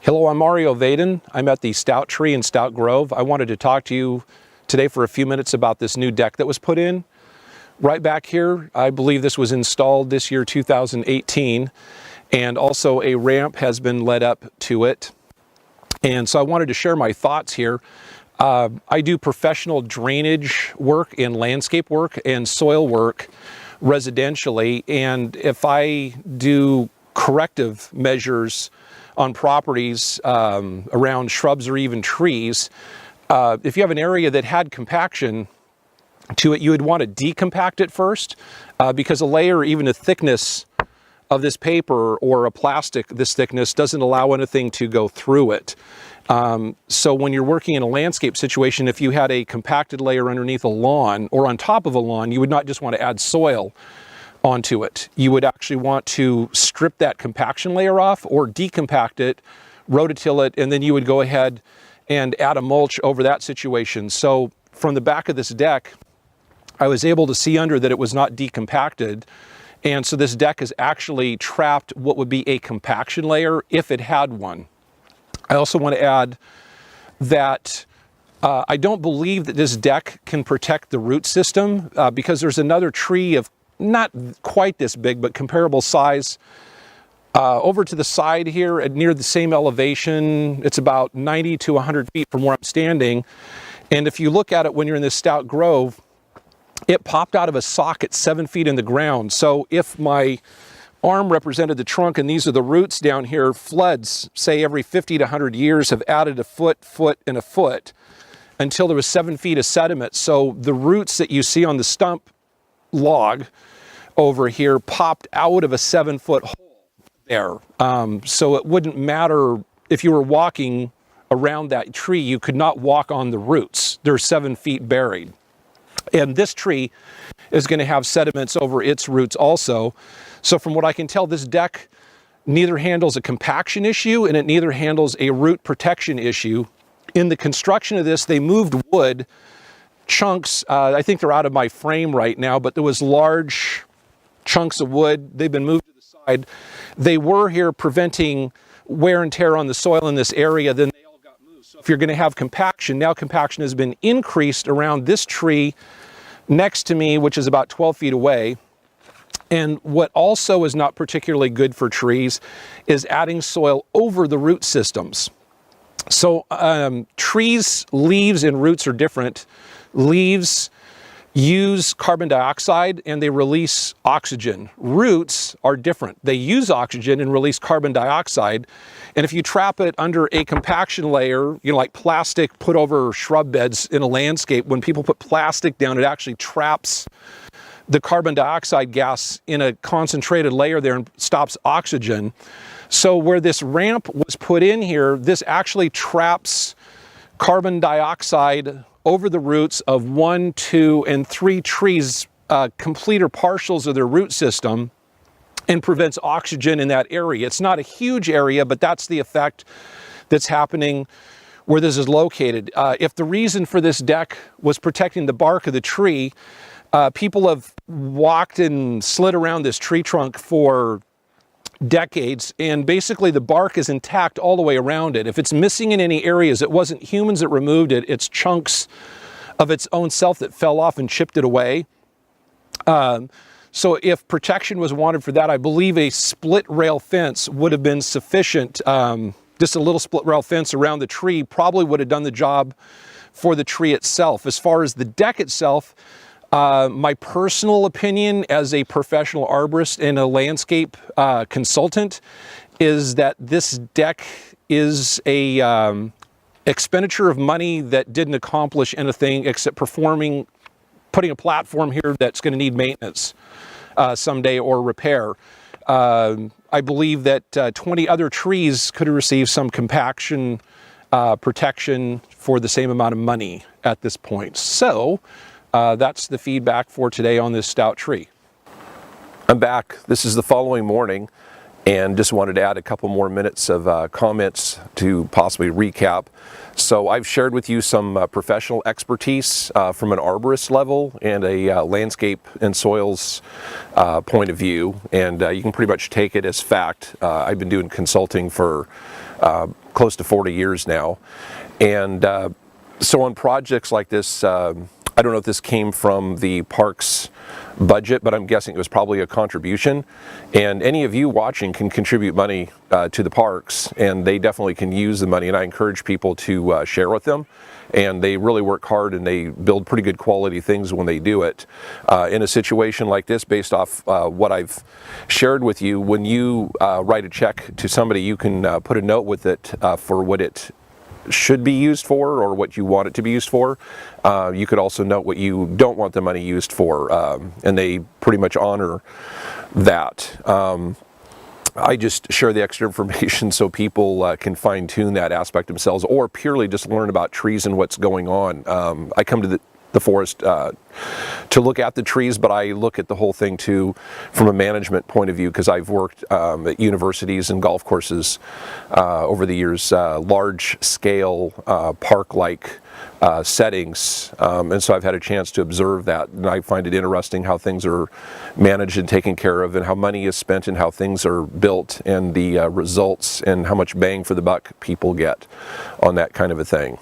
Hello, I'm Mario Vaden. I'm at the Stout Tree in Stout Grove. I wanted to talk to you today for a few minutes about this new deck that was put in. Right back here, I believe this was installed this year, 2018, and also a ramp has been led up to it. And so I wanted to share my thoughts here. I do professional drainage work and landscape work and soil work residentially, and if I do corrective measures on properties around shrubs or even trees, if you have an area that had compaction to it, you would want to decompact it first, because a layer, even a thickness of this paper or a plastic this thickness doesn't allow anything to go through it. So when you're working in a landscape situation, if you had a compacted layer underneath a lawn or on top of a lawn, you would not just want to add soil onto it. You would actually want to strip that compaction layer off or decompact it, rototill it, and then you would go ahead and add a mulch over that situation. So from the back of this deck, I was able to see under that it was not decompacted. And so this deck has actually trapped what would be a compaction layer if it had one. I also want to add that I don't believe that this deck can protect the root system because there's another tree of not quite this big, but comparable size over to the side here at near the same elevation. It's about 90 to 100 feet from where I'm standing. And if you look at it when you're in this Stout Grove, it popped out of a socket 7 feet in the ground. So if my arm represented the trunk and these are the roots down here, floods, say every 50 to 100 years, have added a foot, and a foot until there was 7 feet of sediment. So the roots that you see on the stump log over here popped out of a 7-foot hole there. So it wouldn't matter if you were walking around that tree, you could not walk on the roots. They're 7 feet buried. And this tree is going to have sediments over its roots also. So from what I can tell, this deck neither handles a compaction issue and it neither handles a root protection issue. In the construction of this, they moved wood chunks. I think they're out of my frame right now, but there was large chunks of wood. They've been moved to the side. They were here preventing wear and tear on the soil in this area. Then they all got moved. So if you're going to have compaction, now compaction has been increased around this tree next to me, which is about 12 feet away. And what also is not particularly good for trees is adding soil over the root systems. So trees, leaves, and roots are different. Leaves use carbon dioxide and they release oxygen. Roots are different. They use oxygen and release carbon dioxide. And if you trap it under a compaction layer, like plastic put over shrub beds in a landscape, when people put plastic down, it actually traps the carbon dioxide gas in a concentrated layer there and stops oxygen. So where this ramp was put in here, this actually traps carbon dioxide over the roots of 1, 2, and 3 trees, complete or partials of their root system, and prevents oxygen in that area. It's not a huge area, but that's the effect that's happening where this is located. If the reason for this deck was protecting the bark of the tree, people have walked and slid around this tree trunk for decades, and basically the bark is intact all the way around it. If it's missing in any areas, it wasn't humans that removed it, it's chunks of its own self that fell off and chipped it away. So if protection was wanted for that, I believe a split rail fence would have been sufficient. Just a little split rail fence around the tree probably would have done the job for the tree itself. As far as the deck itself, my personal opinion as a professional arborist and a landscape consultant is that this deck is a expenditure of money that didn't accomplish anything except putting a platform here that's going to need maintenance someday or repair. I believe that 20 other trees could have received some compaction protection for the same amount of money at this point. So that's the feedback for today on this stout tree. I'm back. This is the following morning and just wanted to add a couple more minutes of comments to possibly recap. So I've shared with you some professional expertise from an arborist level and a landscape and soils point of view, and you can pretty much take it as fact. I've been doing consulting for close to 40 years now. And so on projects like this, I don't know if this came from the park's budget, but I'm guessing it was probably a contribution. And any of you watching can contribute money to the parks, and they definitely can use the money. And I encourage people to share with them. And they really work hard, and they build pretty good quality things when they do it. In a situation like this, based off what I've shared with you, when you write a check to somebody, you can put a note with it for what it should be used for or what you want it to be used for. You could also note what you don't want the money used for, and they pretty much honor that. I just share the extra information so people can fine-tune that aspect themselves, or purely just learn about trees and what's going on. I come to the forest to look at the trees, but I look at the whole thing too from a management point of view, because I've worked at universities and golf courses over the years, large-scale park-like settings, and so I've had a chance to observe that, and I find it interesting how things are managed and taken care of, and how money is spent, and how things are built, and the results, and how much bang for the buck people get on that kind of a thing.